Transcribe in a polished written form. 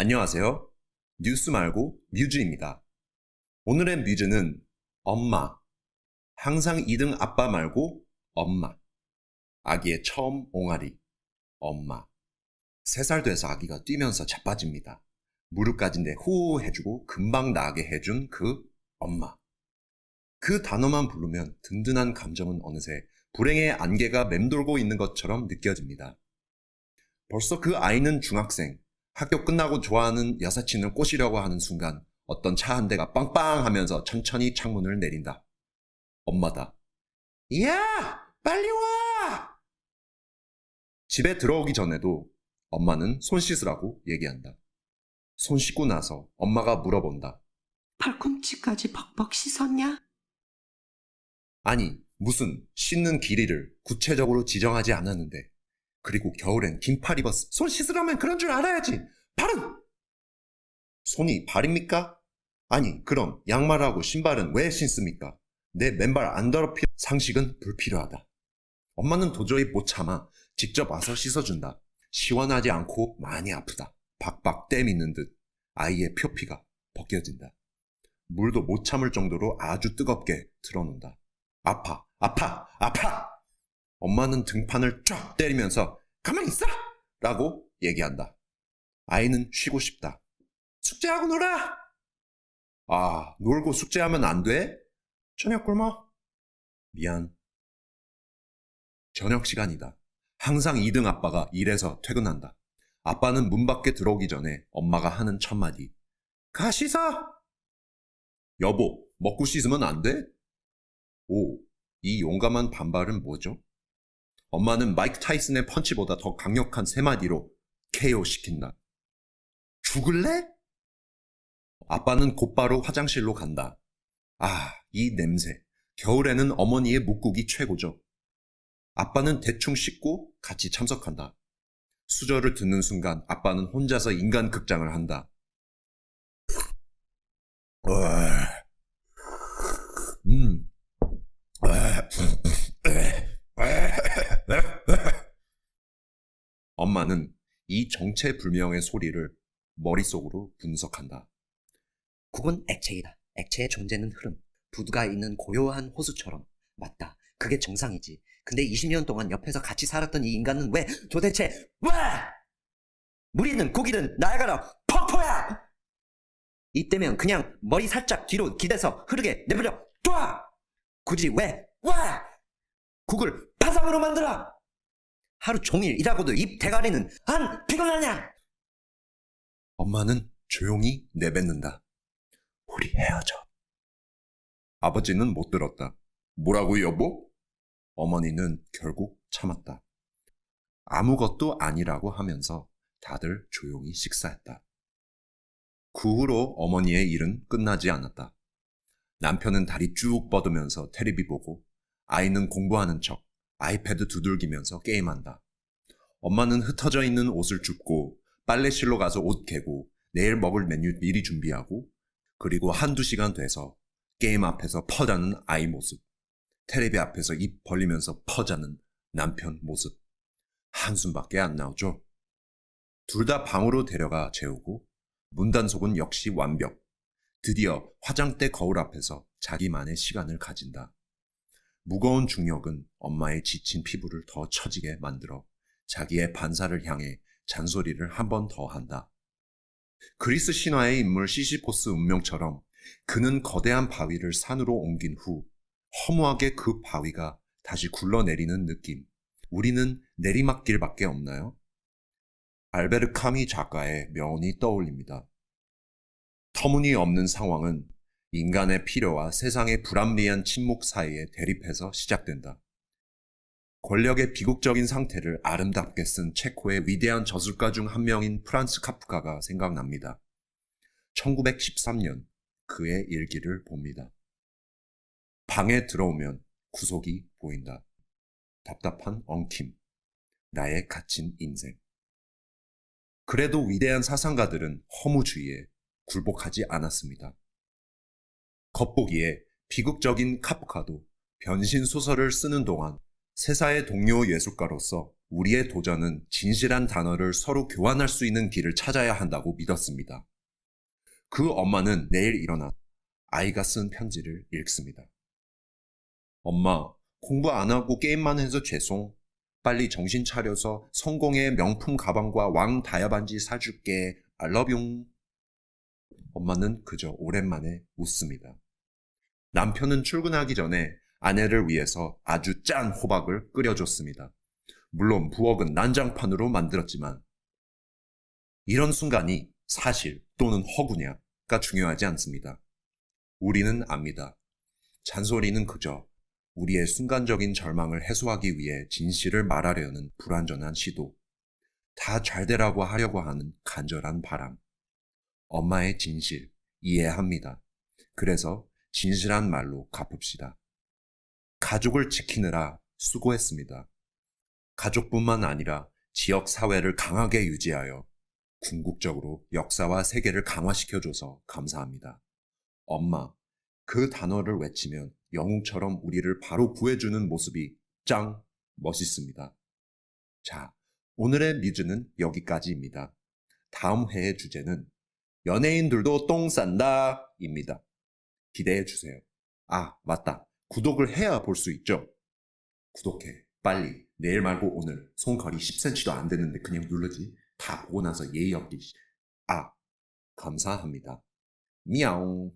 안녕하세요. 뉴스 말고 뮤즈입니다. 오늘의 뮤즈는 엄마. 항상 2등 아빠 말고 엄마. 아기의 처음 옹알이. 엄마. 3살 돼서 아기가 뛰면서 자빠집니다. 무릎까지인데 후 해주고 금방 나게 해준 그 엄마. 그 단어만 부르면 든든한 감정은 어느새 불행의 안개가 맴돌고 있는 것처럼 느껴집니다. 벌써 그 아이는 중학생. 학교 끝나고 좋아하는 여사친을 꼬시려고 하는 순간 어떤 차 한 대가 빵빵 하면서 천천히 창문을 내린다. 엄마다. 야! 빨리 와! 집에 들어오기 전에도 엄마는 손 씻으라고 얘기한다. 손 씻고 나서 엄마가 물어본다. 팔꿈치까지 벅벅 씻었냐? 아니, 무슨 씻는 길이를 구체적으로 지정하지 않았는데. 그리고 겨울엔 긴팔 입었어. 손 씻으려면 그런 줄 알아야지. 발은! 손이 발입니까? 아니, 그럼 양말하고 신발은 왜 신습니까? 내 맨발 안 더럽히 상식은 불필요하다. 엄마는 도저히 못 참아 직접 와서 씻어준다. 시원하지 않고 많이 아프다. 박박 떼미는 듯 아이의 표피가 벗겨진다. 물도 못 참을 정도로 아주 뜨겁게 틀어놓는다. 아파, 아파, 아파! 엄마는 등판을 쫙 때리면서 가만히 있어! 라고 얘기한다. 아이는 쉬고 싶다. 숙제하고 놀아! 아, 놀고 숙제하면 안 돼? 저녁 굶어? 미안. 저녁 시간이다. 항상 2등 아빠가 일해서 퇴근한다. 아빠는 문 밖에 들어오기 전에 엄마가 하는 첫마디. 가 씻어! 여보, 먹고 씻으면 안 돼? 오, 이 용감한 반발은 뭐죠? 엄마는 마이크 타이슨의 펀치보다 더 강력한 3마디로 KO 시킨다. 죽을래? 아빠는 곧바로 화장실로 간다. 아, 이 냄새. 겨울에는 어머니의 묵국이 최고죠. 아빠는 대충 씻고 같이 참석한다. 수저를 듣는 순간 아빠는 혼자서 인간극장을 한다. 엄마는 이 정체불명의 소리를 머릿속으로 분석한다. 국은 액체이다. 액체의 존재는 흐름. 부두가 있는 고요한 호수처럼. 맞다. 그게 정상이지. 근데 20년 동안 옆에서 같이 살았던 이 인간은 왜 도대체 왜? 물이든 고기든 나야가라 폭포야! 이때면 그냥 머리 살짝 뒤로 기대서 흐르게 내버려 둬! 굳이 왜? 국을 파상으로 만들어! 하루 종일 일하고도 입 대가리는 안 피곤하냐? 엄마는 조용히 내뱉는다. 우리 헤어져. 아버지는 못 들었다. 뭐라고 여보? 어머니는 결국 참았다. 아무것도 아니라고 하면서 다들 조용히 식사했다. 그 후로 어머니의 일은 끝나지 않았다. 남편은 다리 쭉 뻗으면서 테레비 보고 아이는 공부하는 척 아이패드 두들기면서 게임한다. 엄마는 흩어져 있는 옷을 줍고 빨래실로 가서 옷 개고 내일 먹을 메뉴 미리 준비하고 그리고 1~2시간 돼서 게임 앞에서 퍼자는 아이 모습, 테레비 앞에서 입 벌리면서 퍼자는 남편 모습. 한숨밖에 안 나오죠. 둘 다 방으로 데려가 재우고 문단속은 역시 완벽. 드디어 화장대 거울 앞에서 자기만의 시간을 가진다. 무거운 중력은 엄마의 지친 피부를 더 처지게 만들어 자기의 반사를 향해 잔소리를 한 번 더 한다. 그리스 신화의 인물 시시포스 운명처럼 그는 거대한 바위를 산으로 옮긴 후 허무하게 그 바위가 다시 굴러내리는 느낌. 우리는 내리막길밖에 없나요? 알베르 카미 작가의 명언이 떠올립니다. 터무니없는 상황은 인간의 필요와 세상의 불합리한 침묵 사이에 대립해서 시작된다. 권력의 비극적인 상태를 아름답게 쓴 체코의 위대한 저술가 중 한 명인 프란츠 카프카가 생각납니다. 1913년 그의 일기를 봅니다. 방에 들어오면 구석이 보인다. 답답한 엉킴. 나의 갇힌 인생. 그래도 위대한 사상가들은 허무주의에 굴복하지 않았습니다. 겉보기에 비극적인 카프카도 변신 소설을 쓰는 동안 세사의 동료 예술가로서 우리의 도전은 진실한 단어를 서로 교환할 수 있는 길을 찾아야 한다고 믿었습니다. 그 엄마는 내일 일어나 아이가 쓴 편지를 읽습니다. 엄마, 공부 안 하고 게임만 해서 죄송. 빨리 정신 차려서 성공의 명품 가방과 왕 다이아 반지 사줄게. I love you. 엄마는 그저 오랜만에 웃습니다. 남편은 출근하기 전에 아내를 위해서 아주 짠 호박을 끓여줬습니다. 물론 부엌은 난장판으로 만들었지만 이런 순간이 사실 또는 허구냐가 중요하지 않습니다. 우리는 압니다. 잔소리는 그저 우리의 순간적인 절망을 해소하기 위해 진실을 말하려는 불완전한 시도, 다 잘되라고 하려고 하는 간절한 바람. 엄마의 진실, 이해합니다. 그래서 진실한 말로 갚읍시다. 가족을 지키느라 수고했습니다. 가족뿐만 아니라 지역 사회를 강하게 유지하여 궁극적으로 역사와 세계를 강화시켜줘서 감사합니다. 엄마, 그 단어를 외치면 영웅처럼 우리를 바로 구해주는 모습이 짱 멋있습니다. 자, 오늘의 뮤즈는 여기까지입니다. 다음 회의 주제는 연예인들도 똥 싼다 입니다. 기대해 주세요. 아, 맞다. 구독을 해야 볼 수 있죠? 구독해. 빨리. 내일 말고 오늘. 손거리 10cm도 안 되는데 그냥 누르지. 다 보고 나서 예의 없기. 아, 감사합니다. 미야옹.